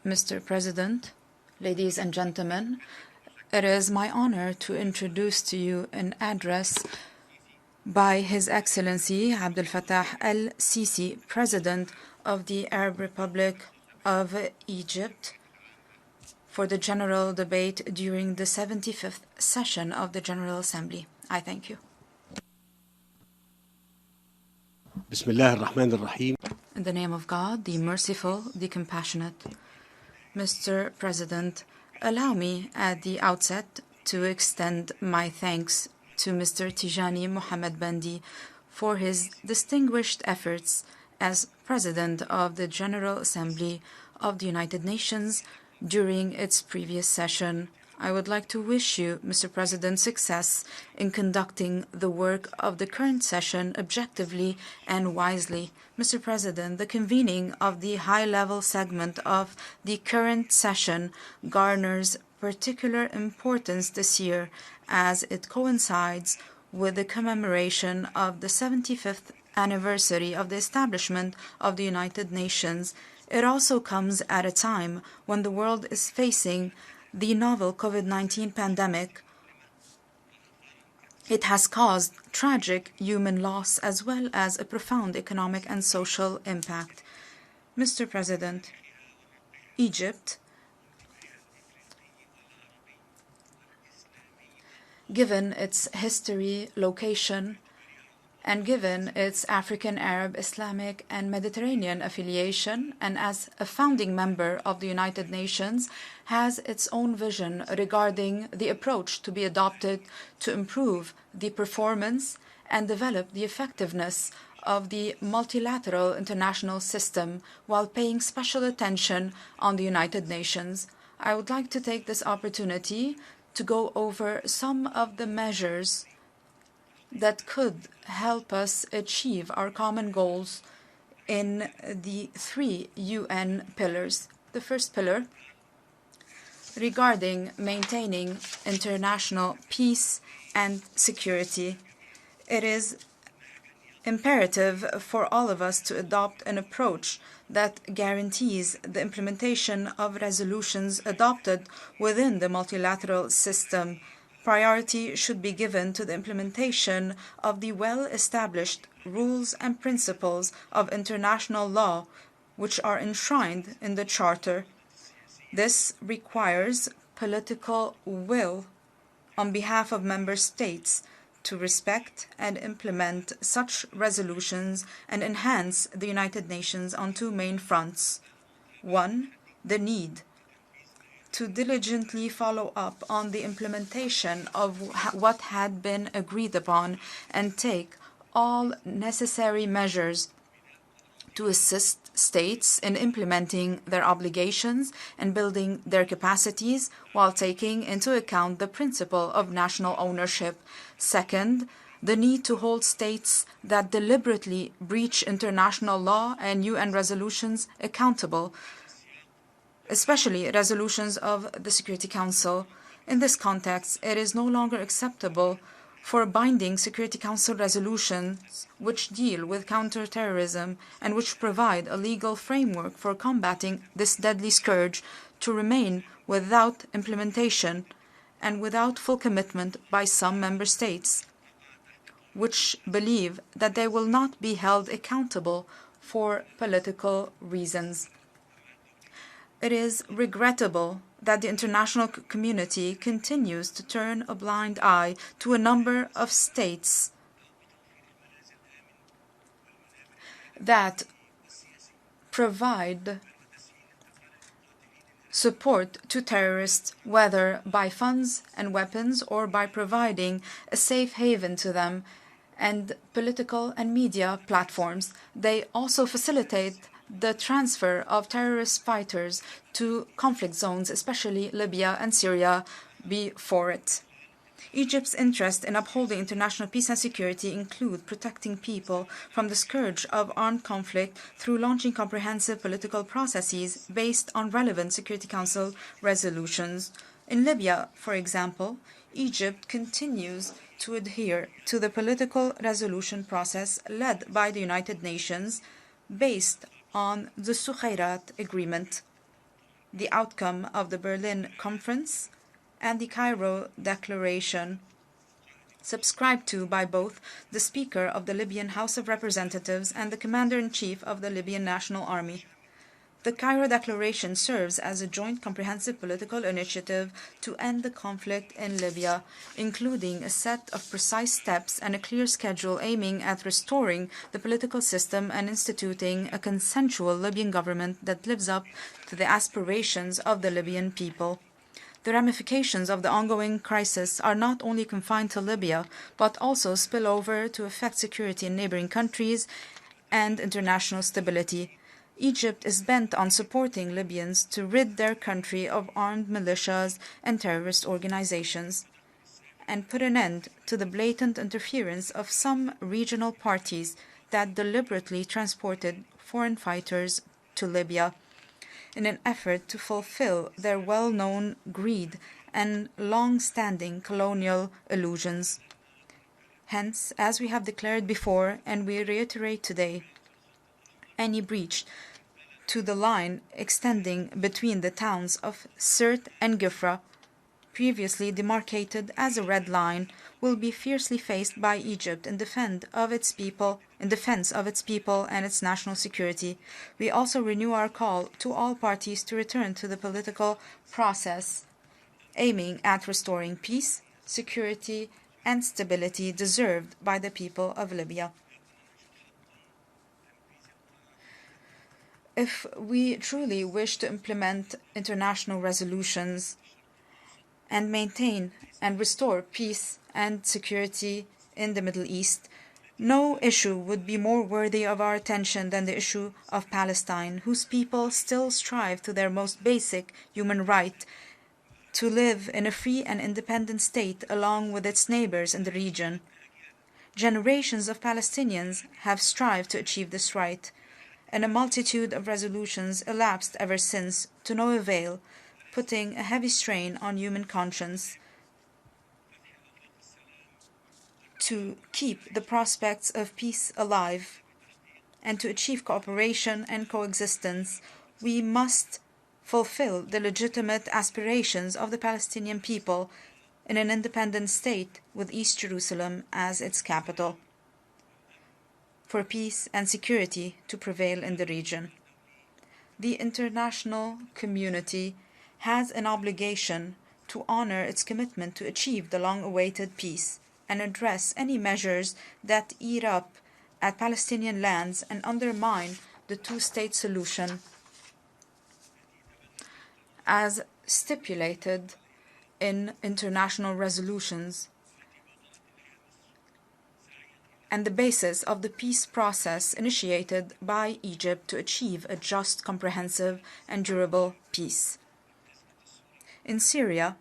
Mr. President, ladies and gentlemen, it is my honor to introduce to you an address by His Excellency Abdel Fattah Al-Sisi, President of the Arab Republic of Egypt, for the general debate during the 75th session of the General Assembly. I thank you. Bismillah ar-Rahman ar-Rahim. In the name of God, the Merciful, the Compassionate. Mr. President, allow me at the outset to extend my thanks to Mr. Tijani Mohammed Bandi for his distinguished efforts as President of the General Assembly of the United Nations during its previous session. I would like to wish you, Mr. President, success in conducting the work of the current session objectively and wisely. Mr. President, the convening of the high-level segment of the current session garners particular importance this year as it coincides with the commemoration of the 75th anniversary of the establishment of the United Nations. It also comes at a time when the world is facing the novel COVID-19 pandemic. It has caused tragic human loss as well as a profound economic and social impact. Mr. President, Egypt, given its history, location, and given its African, Arab, Islamic, and Mediterranean affiliation, and as a founding member of the United Nations, has its own vision regarding the approach to be adopted to improve the performance and develop the effectiveness of the multilateral international system while paying special attention on the United Nations. I would like to take this opportunity to go over some of the measures that could help us achieve our common goals in the 3 UN pillars. The first pillar, regarding maintaining international peace and security. It is imperative for all of us to adopt an approach that guarantees the implementation of resolutions adopted within the multilateral system. Priority should be given to the implementation of the well-established rules and principles of international law, which are enshrined in the Charter. This requires political will on behalf of member states to respect and implement such resolutions and enhance the United Nations on 2 main fronts. 1. The need to diligently follow up on the implementation of what had been agreed upon and take all necessary measures to assist states in implementing their obligations and building their capacities while taking into account the principle of national ownership. Second, the need to hold states that deliberately breach international law and UN resolutions accountable, especially resolutions of the Security Council. In this context, it is no longer acceptable for binding Security Council resolutions which deal with counterterrorism and which provide a legal framework for combating this deadly scourge to remain without implementation and without full commitment by some member states, which believe that they will not be held accountable for political reasons. It is regrettable that the international community continues to turn a blind eye to a number of states that provide support to terrorists, whether by funds and weapons or by providing a safe haven to them and political and media platforms. They also facilitate the transfer of terrorist fighters to conflict zones, especially Libya and Syria, before it. Egypt's interest in upholding international peace and security include protecting people from the scourge of armed conflict through launching comprehensive political processes based on relevant Security Council resolutions. In Libya, for example, Egypt continues to adhere to the political resolution process led by the United Nations based on the Sukhairat Agreement. the outcome of the Berlin Conference and the Cairo Declaration, subscribed to by both the Speaker of the Libyan House of Representatives and the Commander-in-Chief of the Libyan National Army. The Cairo Declaration serves as a joint comprehensive political initiative to end the conflict in Libya, including a set of precise steps and a clear schedule aiming at restoring the political system and instituting a consensual Libyan government that lives up to the aspirations of the Libyan people. The ramifications of the ongoing crisis are not only confined to Libya, but also spill over to affect security in neighboring countries and international stability. Egypt is bent on supporting Libyans to rid their country of armed militias and terrorist organizations, and put an end to the blatant interference of some regional parties that deliberately transported foreign fighters to Libya in an effort to fulfill their well-known greed and long-standing colonial illusions. Hence, as we have declared before and we reiterate today, any breach to the line extending between the towns of Sirte and Gifra, previously demarcated as a red line, will be fiercely faced by Egypt in defense of its people and its national security. We also renew our call to all parties to return to the political process, aiming at restoring peace, security, and stability deserved by the people of Libya. If we truly wish to implement international resolutions and maintain and restore peace and security in the Middle East, no issue would be more worthy of our attention than the issue of Palestine, whose people still strive to their most basic human right to live in a free and independent state along with its neighbors in the region. Generations of Palestinians have strived to achieve this right, and a multitude of resolutions elapsed ever since, to no avail, putting a heavy strain on human conscience. To keep the prospects of peace alive and to achieve cooperation and coexistence, we must fulfill the legitimate aspirations of the Palestinian people in an independent state with East Jerusalem as its capital, for peace and security to prevail in the region. The international community has an obligation to honor its commitment to achieve the long-awaited peace and address any measures that eat up at Palestinian lands and undermine the two-state solution as stipulated in international resolutions and the basis of the peace process initiated by Egypt to achieve a just, comprehensive, and durable peace. In Syria,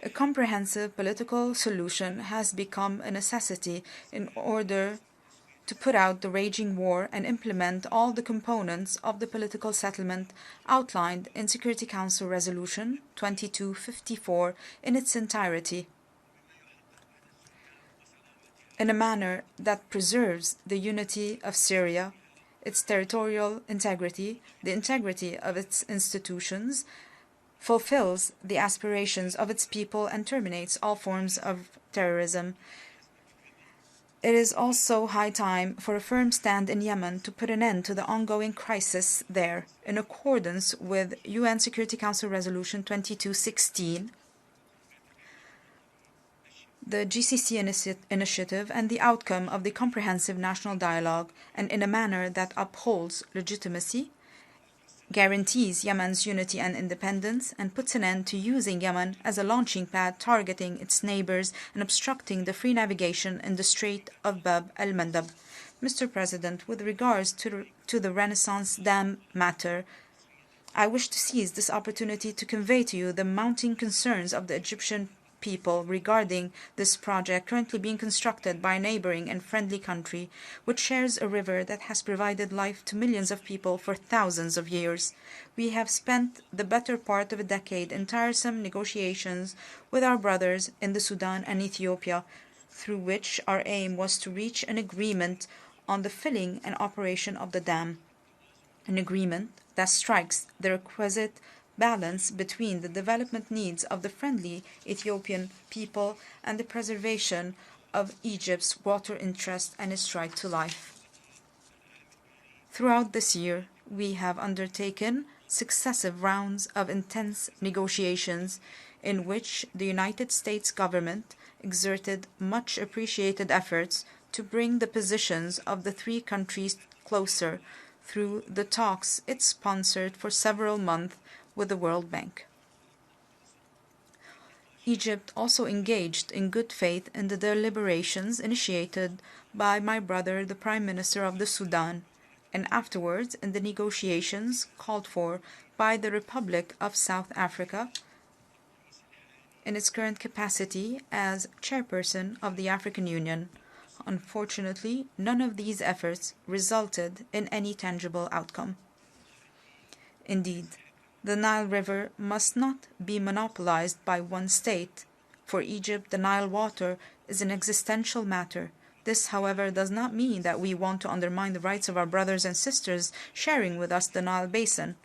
a comprehensive political solution has become a necessity in order to put out the raging war and implement all the components of the political settlement outlined in Security Council Resolution 2254 in its entirety, in a manner that preserves the unity of Syria, its territorial integrity, the integrity of its institutions, fulfills the aspirations of its people, and terminates all forms of terrorism. It is also high time for a firm stand in Yemen to put an end to the ongoing crisis there, in accordance with UN Security Council Resolution 2216, the GCC initiative, and the outcome of the comprehensive national dialogue, and in a manner that upholds legitimacy, guarantees Yemen's unity and independence, and puts an end to using Yemen as a launching pad targeting its neighbors and obstructing the free navigation in the Strait of Bab el-Mandab. Mr. President, with regards to the Renaissance Dam matter, I wish to seize this opportunity to convey to you the mounting concerns of the Egyptian people regarding this project currently being constructed by a neighboring and friendly country, which shares a river that has provided life to millions of people for thousands of years. We have spent the better part of a decade in tiresome negotiations with our brothers in the Sudan and Ethiopia, through which our aim was to reach an agreement on the filling and operation of the dam, an agreement that strikes the requisite balance between the development needs of the friendly Ethiopian people and the preservation of Egypt's water interest and its right to life. Throughout this year, we have undertaken successive rounds of intense negotiations in which the United States government exerted much appreciated efforts to bring the positions of the three countries closer through the talks it sponsored for several months with the World Bank. Egypt also engaged in good faith in the deliberations initiated by my brother, the Prime Minister of the Sudan, and afterwards in the negotiations called for by the Republic of South Africa in its current capacity as chairperson of the African Union. Unfortunately, none of these efforts resulted in any tangible outcome. Indeed, the Nile River must not be monopolized by one state. For Egypt, the Nile water is an existential matter. This, however, does not mean that we want to undermine the rights of our brothers and sisters sharing with us the Nile basin.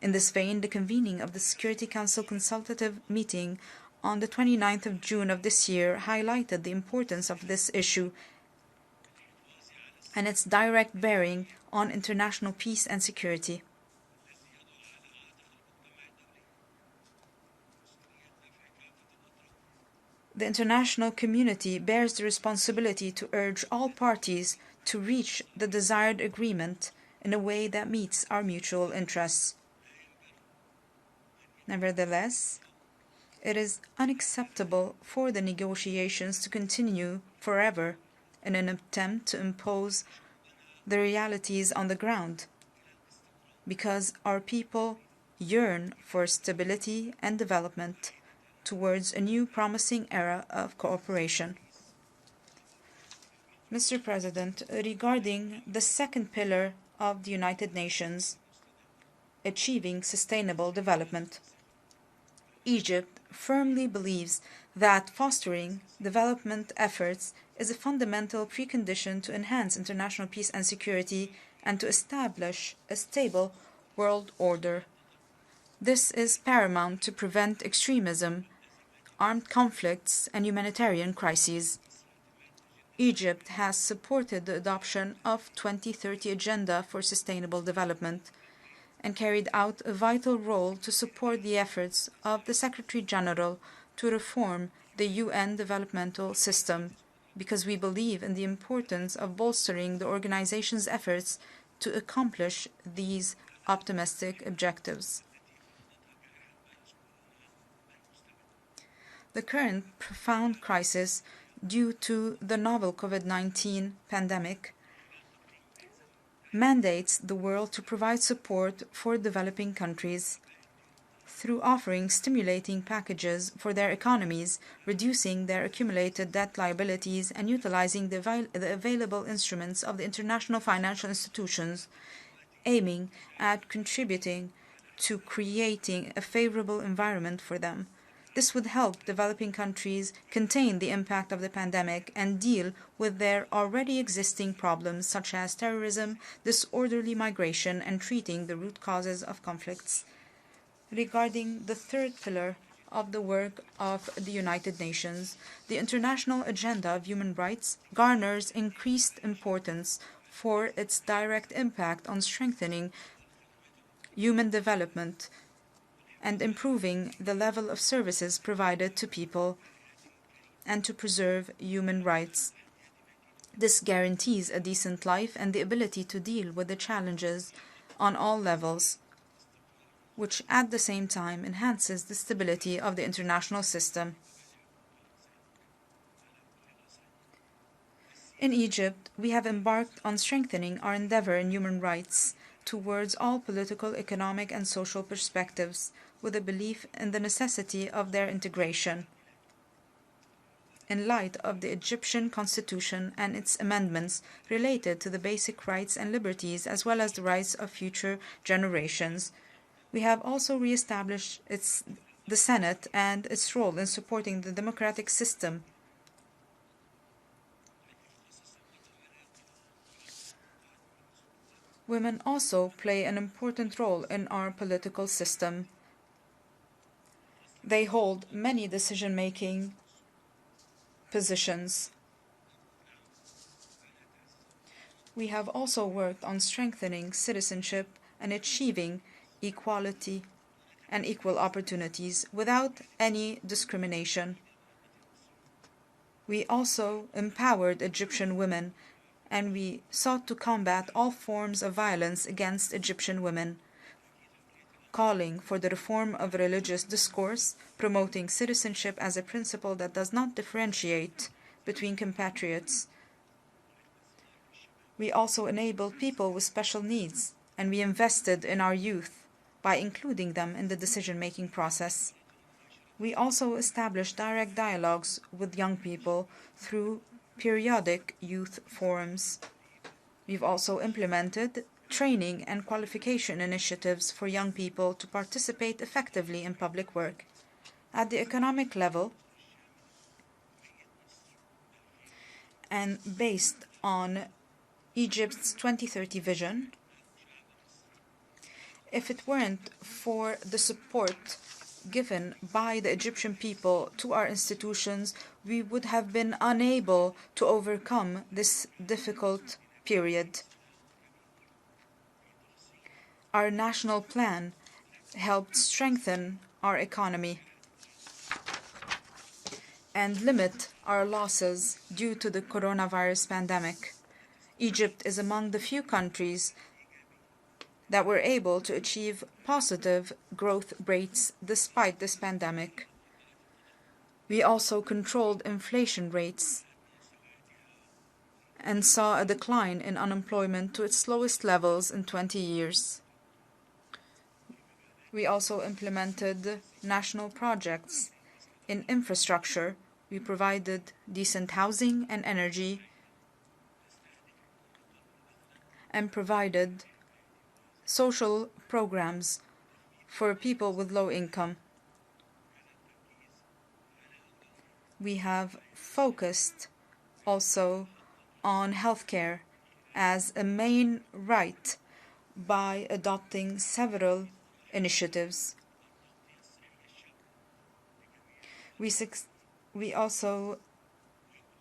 In this vein, the convening of the Security Council consultative meeting on the 29th of June of this year highlighted the importance of this issue and its direct bearing on international peace and security. The international community bears the responsibility to urge all parties to reach the desired agreement in a way that meets our mutual interests. Nevertheless, it is unacceptable for the negotiations to continue forever in an attempt to impose the realities on the ground, because our people yearn for stability and development towards a new promising era of cooperation. Mr. President, regarding the second pillar of the United Nations, achieving sustainable development, Egypt firmly believes that fostering development efforts is a fundamental precondition to enhance international peace and security and to establish a stable world order. This is paramount to prevent extremism, armed conflicts, and humanitarian crises. Egypt has supported the adoption of 2030 Agenda for Sustainable Development and carried out a vital role to support the efforts of the Secretary-General to reform the UN developmental system, because we believe in the importance of bolstering the organization's efforts to accomplish these optimistic objectives. The current profound crisis due to the novel COVID-19 pandemic mandates the world to provide support for developing countries through offering stimulating packages for their economies, reducing their accumulated debt liabilities, and utilizing the available instruments of the international financial institutions, aiming at contributing to creating a favorable environment for them. This would help developing countries contain the impact of the pandemic and deal with their already existing problems such as terrorism, disorderly migration, and treating the root causes of conflicts. Regarding the third pillar of the work of the United Nations, the International Agenda of Human Rights garners increased importance for its direct impact on strengthening human development and improving the level of services provided to people and to preserve human rights. This guarantees a decent life and the ability to deal with the challenges on all levels, which at the same time enhances the stability of the international system. In Egypt, we have embarked on strengthening our endeavor in human rights towards all political, economic, and social perspectives, with a belief in the necessity of their integration. In light of the Egyptian constitution and its amendments related to the basic rights and liberties as well as the rights of future generations, we have also re-established the Senate and its role in supporting the democratic system. Women also play an important role in our political system. They hold many decision-making positions. We have also worked on strengthening citizenship and achieving equality and equal opportunities without any discrimination. We also empowered Egyptian women, and we sought to combat all forms of violence against Egyptian women, calling for the reform of religious discourse, promoting citizenship as a principle that does not differentiate between compatriots. We also enabled people with special needs, and we invested in our youth by including them in the decision-making process. We also established direct dialogues with young people through periodic youth forums. We've also implemented training and qualification initiatives for young people to participate effectively in public work. At the economic level, and based on Egypt's 2030 vision, if it weren't for the support given by the Egyptian people to our institutions, we would have been unable to overcome this difficult period. Our national plan helped strengthen our economy and limit our losses due to the coronavirus pandemic. Egypt is among the few countries that were able to achieve positive growth rates despite this pandemic. We also controlled inflation rates and saw a decline in unemployment to its lowest levels in 20 years. We also implemented national projects in infrastructure. We provided decent housing and energy and provided social programs for people with low income. We have focused also on healthcare as a main right by adopting several initiatives. We also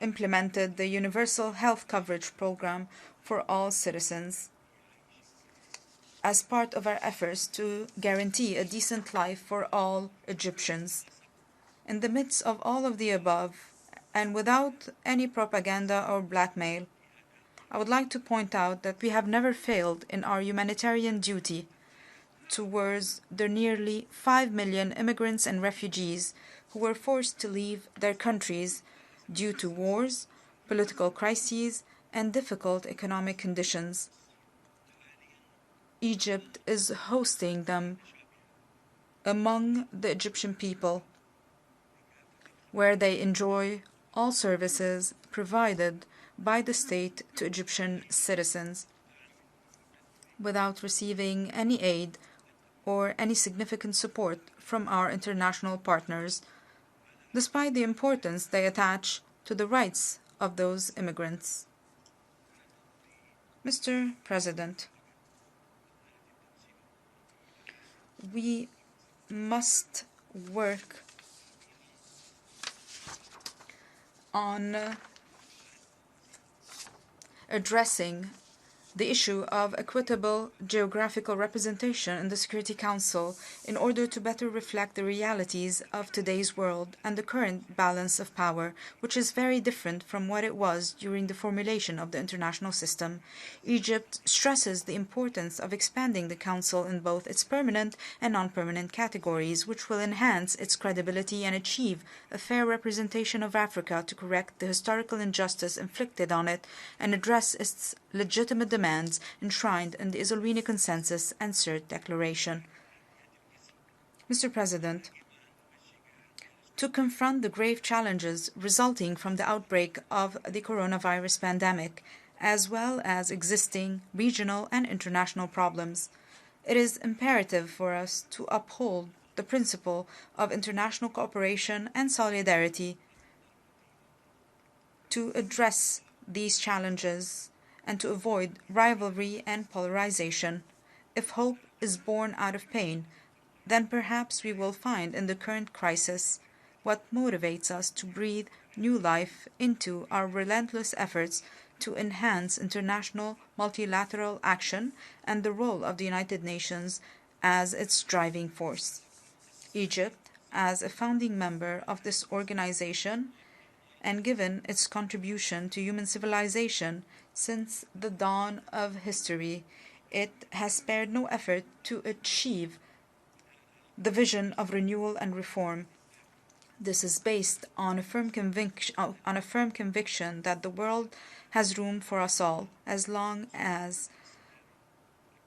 implemented the Universal Health Coverage Program for all citizens as part of our efforts to guarantee a decent life for all Egyptians. In the midst of all of the above, and without any propaganda or blackmail, I would like to point out that we have never failed in our humanitarian duty towards the nearly 5 million immigrants and refugees who were forced to leave their countries due to wars, political crises, and difficult economic conditions. Egypt is hosting them among the Egyptian people, where they enjoy all services provided by the state to Egyptian citizens without receiving any aid or any significant support from our international partners, despite the importance they attach to the rights of those immigrants. Mr. President, we must work on addressing the issue of equitable geographical representation in the Security Council in order to better reflect the realities of today's world and the current balance of power, which is very different from what it was during the formulation of the international system. Egypt stresses the importance of expanding the Council in both its permanent and non-permanent categories, which will enhance its credibility and achieve a fair representation of Africa to correct the historical injustice inflicted on it and address its legitimate demands enshrined in the Isolini Consensus and CERT Declaration. Mr. President, to confront the grave challenges resulting from the outbreak of the coronavirus pandemic, as well as existing regional and international problems, it is imperative for us to uphold the principle of international cooperation and solidarity to address these challenges and to avoid rivalry and polarization. If hope is born out of pain, then perhaps we will find in the current crisis what motivates us to breathe new life into our relentless efforts to enhance international multilateral action and the role of the United Nations as its driving force. Egypt, as a founding member of this organization, and given its contribution to human civilization since the dawn of history, it has spared no effort to achieve the vision of renewal and reform. This is based on a firm conviction that the world has room for us all, as long as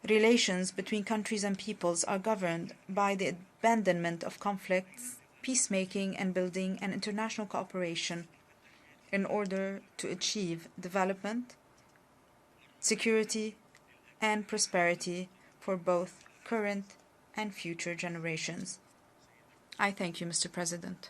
relations between countries and peoples are governed by the abandonment of conflicts, peacemaking, and building an international cooperation in order to achieve development, security, and prosperity for both current and future generations. I thank you, Mr. President.